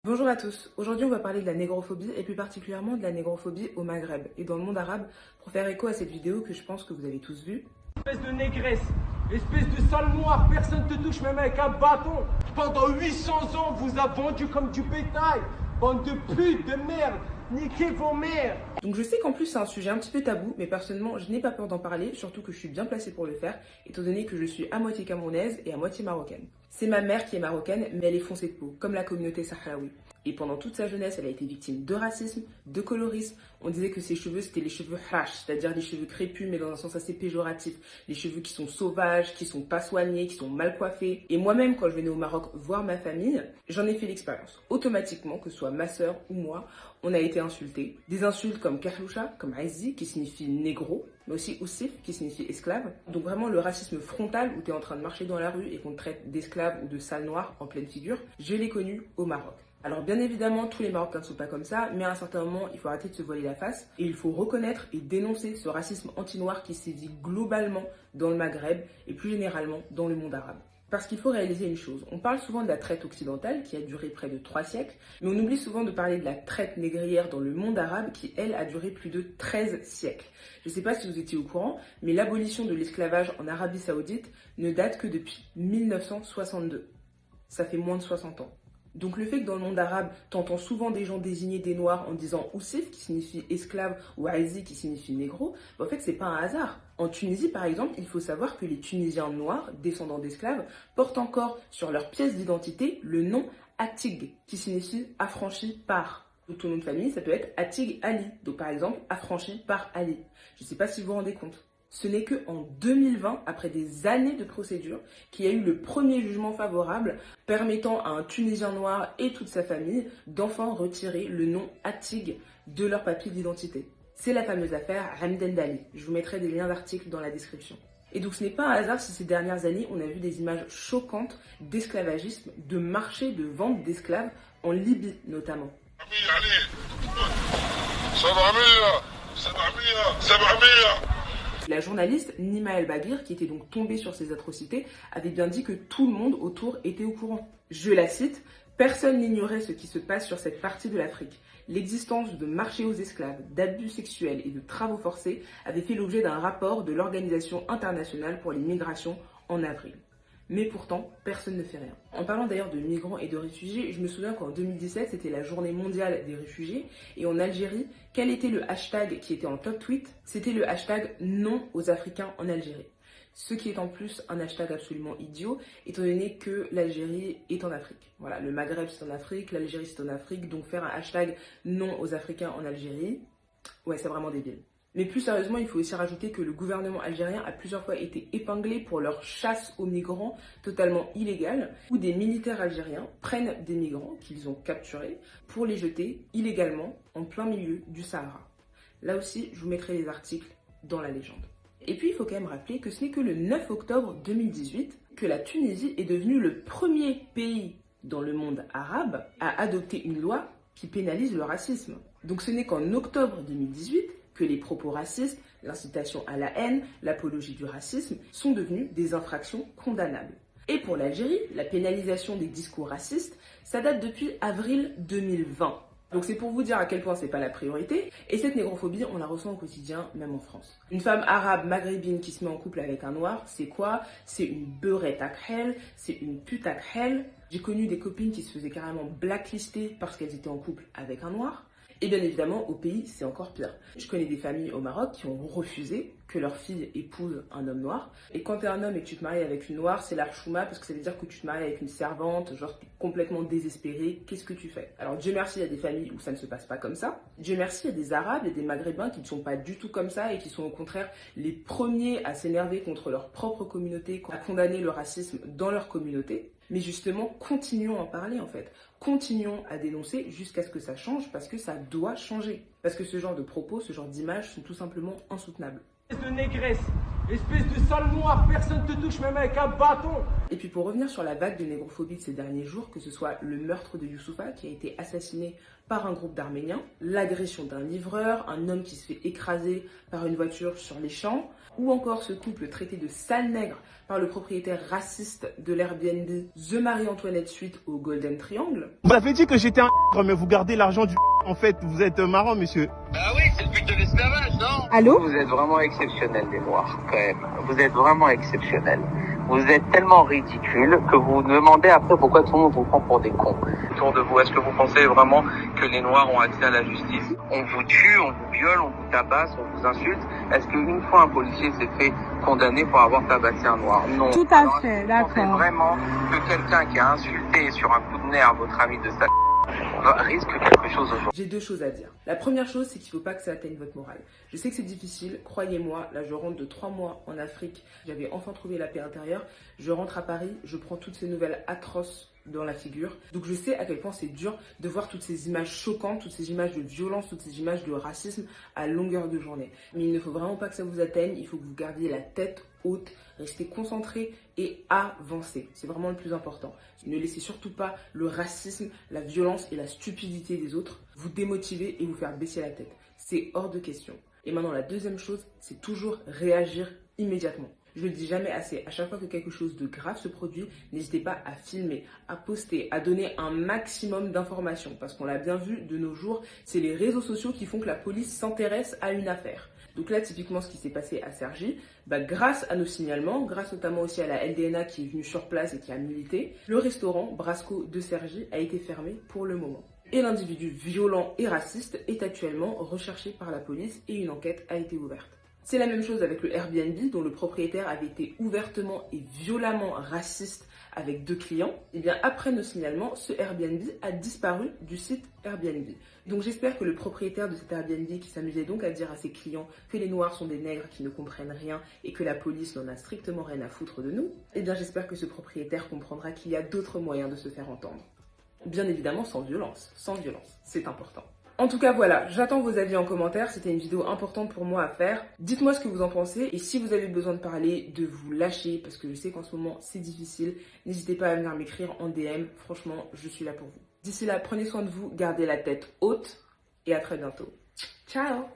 Bonjour à tous, aujourd'hui on va parler de la négrophobie et plus particulièrement de la négrophobie au Maghreb et dans le monde arabe pour faire écho à cette vidéo que je pense que vous avez tous vue. Espèce de négresse, espèce de sale noir, personne te touche même avec un bâton. Pendant 800 ans, vous a vendu comme du bétail. Bande de putes, de merde, niquez vos mères. Donc je sais qu'en plus c'est un sujet un petit peu tabou, mais personnellement je n'ai pas peur d'en parler, surtout que je suis bien placée pour le faire, étant donné que je suis à moitié camerounaise et à moitié marocaine. C'est ma mère qui est marocaine, mais elle est foncée de peau, comme la communauté sahraoui. Et pendant toute sa jeunesse, elle a été victime de racisme, de colorisme. On disait que ses cheveux, c'était les cheveux hash, c'est-à-dire des cheveux crépus, mais dans un sens assez péjoratif. Les cheveux qui sont sauvages, qui sont pas soignés, qui sont mal coiffés. Et moi-même, quand je venais au Maroc voir ma famille, j'en ai fait l'expérience. Automatiquement, que ce soit ma sœur ou moi, on a été insultés. Des insultes comme Kahloucha, comme Aizzi, qui signifie négro, mais aussi Oussif, qui signifie esclave. Donc vraiment le racisme frontal, où tu es en train de marcher dans la rue et qu'on te traite d'esclave ou de sale noir en pleine figure, je l'ai connu au Maroc. Alors bien évidemment, tous les Marocains ne sont pas comme ça, mais à un certain moment, il faut arrêter de se voiler la face et il faut reconnaître et dénoncer ce racisme anti-noir qui sévit globalement dans le Maghreb et plus généralement dans le monde arabe. Parce qu'il faut réaliser une chose, on parle souvent de la traite occidentale qui a duré près de 3 siècles, mais on oublie souvent de parler de la traite négrière dans le monde arabe qui, elle, a duré plus de 13 siècles. Je ne sais pas si vous étiez au courant, mais l'abolition de l'esclavage en Arabie Saoudite ne date que depuis 1962. Ça fait moins de 60 ans. Donc le fait que dans le monde arabe, t'entends souvent des gens désigner des noirs en disant Oussif, qui signifie esclave, ou Aïzi, qui signifie négro, en fait c'est pas un hasard. En Tunisie par exemple, il faut savoir que les Tunisiens noirs, descendants d'esclaves, portent encore sur leur pièce d'identité le nom Atig, qui signifie affranchi par. Donc ton nom de famille, ça peut être Atig Ali, donc par exemple affranchi par Ali. Je ne sais pas si vous vous rendez compte. Ce n'est qu'en 2020, après des années de procédure, qu'il y a eu le premier jugement favorable permettant à un Tunisien noir et toute sa famille d'enfin retirer le nom Atig de leur papier d'identité. C'est la fameuse affaire Hamden Dali. Je vous mettrai des liens d'articles dans la description. Et donc ce n'est pas un hasard si ces dernières années, on a vu des images choquantes d'esclavagisme, de marché de vente d'esclaves en Libye notamment. La journaliste Nima El Baghir, qui était donc tombée sur ces atrocités, avait bien dit que tout le monde autour était au courant. Je la cite, « Personne n'ignorait ce qui se passe sur cette partie de l'Afrique. L'existence de marchés aux esclaves, d'abus sexuels et de travaux forcés avait fait l'objet d'un rapport de l'Organisation internationale pour les migrations en avril. » Mais pourtant, personne ne fait rien. En parlant d'ailleurs de migrants et de réfugiés, je me souviens qu'en 2017, c'était la journée mondiale des réfugiés. Et en Algérie, quel était le hashtag qui était en top tweet? C'était le hashtag non aux Africains en Algérie. Ce qui est en plus un hashtag absolument idiot, étant donné que l'Algérie est en Afrique. Voilà, le Maghreb c'est en Afrique, l'Algérie c'est en Afrique, donc faire un hashtag non aux Africains en Algérie, ouais, c'est vraiment débile. Mais plus sérieusement, il faut aussi rajouter que le gouvernement algérien a plusieurs fois été épinglé pour leur chasse aux migrants totalement illégale, où des militaires algériens prennent des migrants qu'ils ont capturés pour les jeter illégalement en plein milieu du Sahara. Là aussi, je vous mettrai les articles dans la légende. Et puis, il faut quand même rappeler que ce n'est que le 9 octobre 2018 que la Tunisie est devenue le premier pays dans le monde arabe à adopter une loi qui pénalise le racisme. Donc ce n'est qu'en octobre 2018 que les propos racistes, l'incitation à la haine, l'apologie du racisme sont devenus des infractions condamnables. Et pour l'Algérie, la pénalisation des discours racistes, ça date depuis avril 2020. Donc c'est pour vous dire à quel point c'est pas la priorité. Et cette négrophobie, on la ressent au quotidien, même en France. Une femme arabe maghrébine qui se met en couple avec un noir, c'est quoi? C'est une beurette à khel, c'est une pute à khel. J'ai connu des copines qui se faisaient carrément blacklister parce qu'elles étaient en couple avec un noir. Et bien évidemment, au pays, c'est encore pire. Je connais des familles au Maroc qui ont refusé que leur fille épouse un homme noir. Et quand t'es un homme et que tu te maries avec une noire, c'est l'archouma parce que ça veut dire que tu te maries avec une servante, genre t'es complètement désespéré, qu'est-ce que tu fais? Alors Dieu merci, il y a des familles où ça ne se passe pas comme ça. Dieu merci, il y a des Arabes et des Maghrébins qui ne sont pas du tout comme ça et qui sont au contraire les premiers à s'énerver contre leur propre communauté, à condamner le racisme dans leur communauté. Mais justement, continuons à en parler en fait. Continuons à dénoncer jusqu'à ce que ça change parce que ça doit changer. Parce que ce genre de propos, ce genre d'images sont tout simplement insoutenables. Espèce de négresse, Espèce de sale noir, personne te touche même avec un bâton. Et puis pour revenir sur la vague de négrophobie de ces derniers jours, que ce soit le meurtre de Youssoufa qui a été assassiné par un groupe d'Arméniens, l'agression d'un livreur, un homme qui se fait écraser par une voiture sur les champs, ou encore ce couple traité de sale nègre par le propriétaire raciste de l'Airbnb The Marie-Antoinette suite au Golden Triangle. Vous avez dit que j'étais un mais vous gardez l'argent du en fait, vous êtes marrant, monsieur. Bah oui, c'est le but de l'esclavage, non? Allô? Vous êtes vraiment exceptionnels, les Noirs, quand même. Vous êtes vraiment exceptionnels. Vous êtes tellement ridicules que vous vous demandez après pourquoi tout le monde vous prend pour des cons. Autour de vous, est-ce que vous pensez vraiment que les Noirs ont accès à la justice? On vous tue, on vous viole, on vous tabasse, on vous insulte. Est-ce qu'une fois un policier s'est fait condamner pour avoir tabassé un Noir? Non. Tout à fait, d'accord. Vous pensez vraiment que quelqu'un qui a insulté sur un coup de nerf votre ami de sa risque quelque chose aujourd'hui? J'ai deux choses à dire. La première chose, c'est qu'il ne faut pas que ça atteigne votre morale. Je sais que c'est difficile, croyez-moi, là je rentre de 3 mois en Afrique, j'avais enfin trouvé la paix intérieure, je rentre à Paris, je prends toutes ces nouvelles atroces dans la figure. Donc je sais à quel point c'est dur de voir toutes ces images choquantes, toutes ces images de violence, toutes ces images de racisme à longueur de journée. Mais il ne faut vraiment pas que ça vous atteigne, il faut que vous gardiez la tête haute, restez concentrés et avancez. C'est vraiment le plus important. Ne laissez surtout pas le racisme, la violence et la stupidité des autres vous démotiver et vous faire baisser la tête. C'est hors de question. Et maintenant la deuxième chose, c'est toujours réagir immédiatement. Je ne le dis jamais assez, à chaque fois que quelque chose de grave se produit, n'hésitez pas à filmer, à poster, à donner un maximum d'informations. Parce qu'on l'a bien vu de nos jours, c'est les réseaux sociaux qui font que la police s'intéresse à une affaire. Donc là, typiquement, ce qui s'est passé à Cergy, grâce à nos signalements, grâce notamment aussi à la LDNA qui est venue sur place et qui a milité, le restaurant Brasco de Cergy a été fermé pour le moment. Et l'individu violent et raciste est actuellement recherché par la police et une enquête a été ouverte. C'est la même chose avec le Airbnb dont le propriétaire avait été ouvertement et violemment raciste avec 2 clients. Et bien après nos signalements, ce Airbnb a disparu du site Airbnb. Donc j'espère que le propriétaire de cet Airbnb qui s'amusait donc à dire à ses clients que les Noirs sont des nègres qui ne comprennent rien et que la police n'en a strictement rien à foutre de nous, et bien j'espère que ce propriétaire comprendra qu'il y a d'autres moyens de se faire entendre. Bien évidemment sans violence, c'est important. En tout cas, voilà, j'attends vos avis en commentaire. C'était une vidéo importante pour moi à faire. Dites-moi ce que vous en pensez. Et si vous avez besoin de parler, de vous lâcher, parce que je sais qu'en ce moment, c'est difficile, n'hésitez pas à venir m'écrire en DM. Franchement, je suis là pour vous. D'ici là, prenez soin de vous, gardez la tête haute et à très bientôt. Ciao!